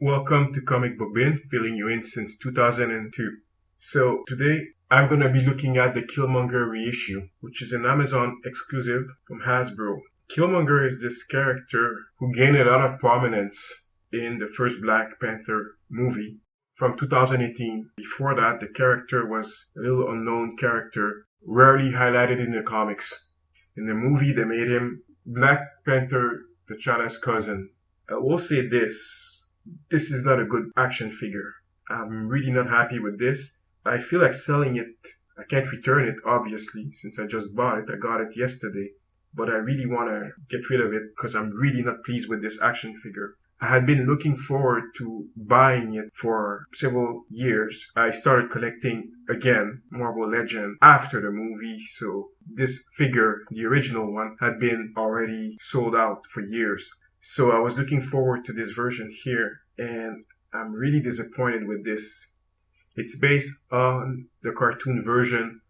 Welcome to Comic Book Bin, filling you in since 2002. So today I'm going to be looking at the Killmonger reissue, which is an Amazon exclusive from Hasbro. Killmonger is this character who gained a lot of prominence in the first Black Panther movie from 2018. Before that, the character was a little unknown character, rarely highlighted in the comics. In the movie, they made him Black Panther, T'Challa's cousin. I will say this is not a good action figure. I'm really not happy with this. I feel like selling it. I can't return it, obviously, since I just bought it. I got it yesterday. But I really want to get rid of it because I'm really not pleased with this action figure. I had been looking forward to buying it for several years. I started collecting again Marvel Legend after the movie, so this figure, the original one, had been already sold out for years. So I was looking forward to this version here, and I'm really disappointed with this. It's based on the cartoon version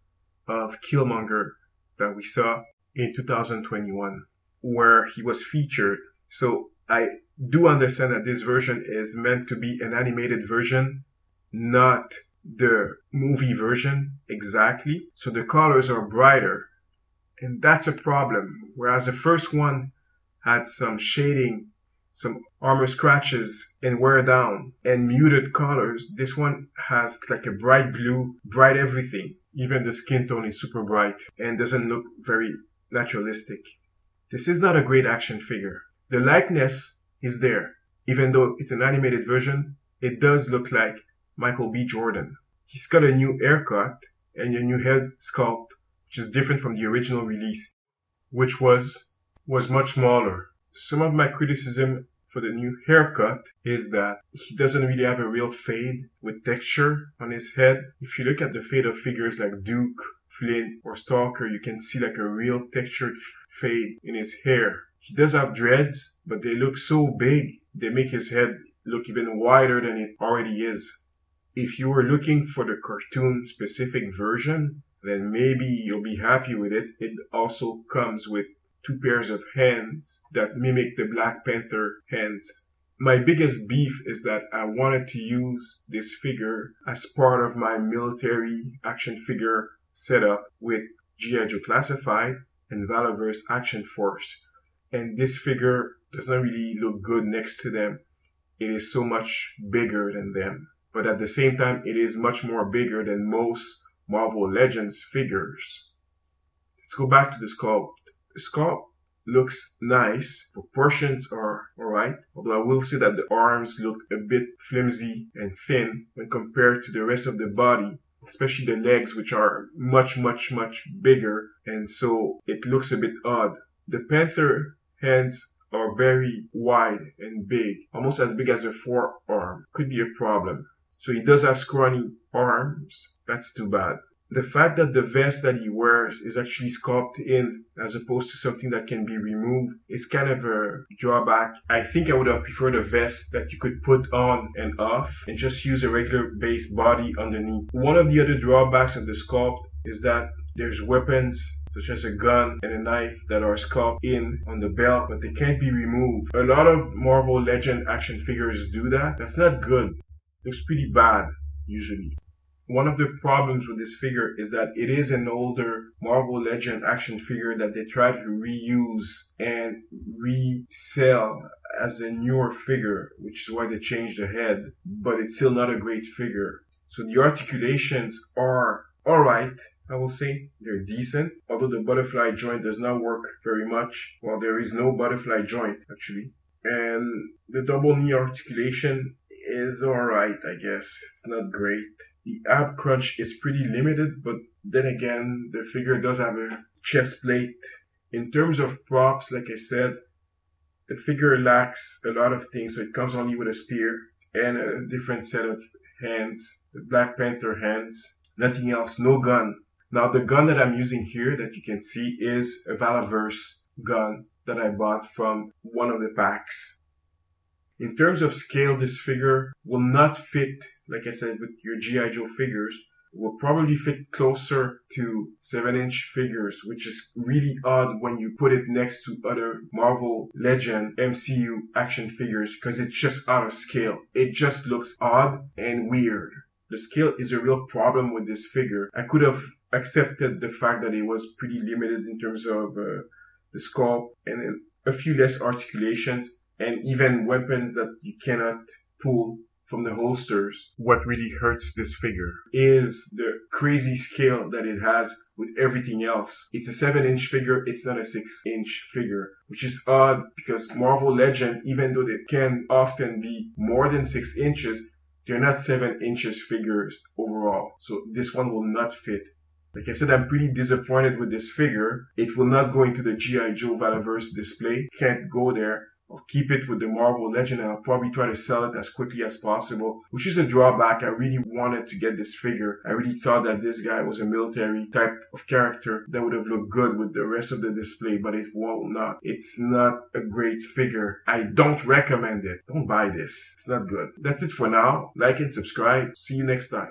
of Killmonger that we saw in 2021, where he was featured. So I do understand that this version is meant to be an animated version, not the movie version exactly. So the colors are brighter, and that's a problem. Whereas the first one had some shading, some armor scratches and wear down and muted colors. This one has like a bright blue, bright everything. Even the skin tone is super bright and doesn't look very naturalistic. This is not a great action figure. The likeness is there. Even though it's an animated version, it does look like Michael B. Jordan. He's got a new haircut and a new head sculpt, which is different from the original release, which was much smaller. Some of my criticism for the new haircut is that he doesn't really have a real fade with texture on his head. If you look at the fade of figures like Duke, Flint, or Stalker, you can see like a real textured fade in his hair. He does have dreads, but they look so big, they make his head look even wider than it already is. If you were looking for the cartoon-specific version, then maybe you'll be happy with it. It also comes with 2 pairs of hands that mimic the Black Panther hands. My biggest beef is that I wanted to use this figure as part of my military action figure setup with G.I. Joe Classified and Valorverse Action Force. And this figure does not really look good next to them. It is so much bigger than them. But at the same time, it is much more bigger than most Marvel Legends figures. Let's go back to the sculpt. The sculpt looks nice. Proportions are alright. Although I will say that the arms look a bit flimsy and thin when compared to the rest of the body. Especially the legs, which are much bigger. And so it looks a bit odd. The Panther hands are very wide and big. Almost as big as the forearm. Could be a problem. So he does have scrawny arms. That's too bad. The fact that the vest that he wears is actually sculpted in as opposed to something that can be removed is kind of a drawback. I think I would have preferred a vest that you could put on and off and just use a regular base body underneath. One of the other drawbacks of the sculpt is that there's weapons such as a gun and a knife that are sculpted in on the belt, but they can't be removed. A lot of Marvel Legend action figures do that. That's not good. It looks pretty bad, usually. One of the problems with this figure is that it is an older Marvel Legend action figure that they try to reuse and resell as a newer figure, which is why they changed the head, but it's still not a great figure. So the articulations are alright, I will say. They're decent, although the butterfly joint does not work very much. Well, there is no butterfly joint, actually. And the double knee articulation is alright, I guess. It's not great. The ab crunch is pretty limited, but then again, the figure does have a chest plate. In terms of props, like I said, the figure lacks a lot of things, so it comes only with a spear and a different set of hands, the Black Panther hands. Nothing else, no gun. Now, the gun that I'm using here that you can see is a Valorverse gun that I bought from one of the packs. In terms of scale, this figure will not fit, like I said, with your G.I. Joe figures, will probably fit closer to 7-inch figures, which is really odd when you put it next to other Marvel Legend MCU action figures because it's just out of scale. It just looks odd and weird. The scale is a real problem with this figure. I could have accepted the fact that it was pretty limited in terms of the sculpt and a few less articulations and even weapons that you cannot pull from the holsters. What really hurts this figure is the crazy scale that it has with everything else. It's a 7-inch figure, it's not a 6-inch figure, which is odd because Marvel Legends, even though they can often be more than 6 inches, they're not 7 inches figures overall. So this one will not fit. Like I said, I'm pretty disappointed with this figure. It will not go into the G.I. Joe Valaverse display. Can't go there. I'll keep it with the Marvel Legend and I'll probably try to sell it as quickly as possible, which is a drawback. I really wanted to get this figure. I really thought that this guy was a military type of character that would have looked good with the rest of the display, but it will not. It's not a great figure. I don't recommend it. Don't buy this. It's not good. That's it for now. Like and subscribe. See you next time.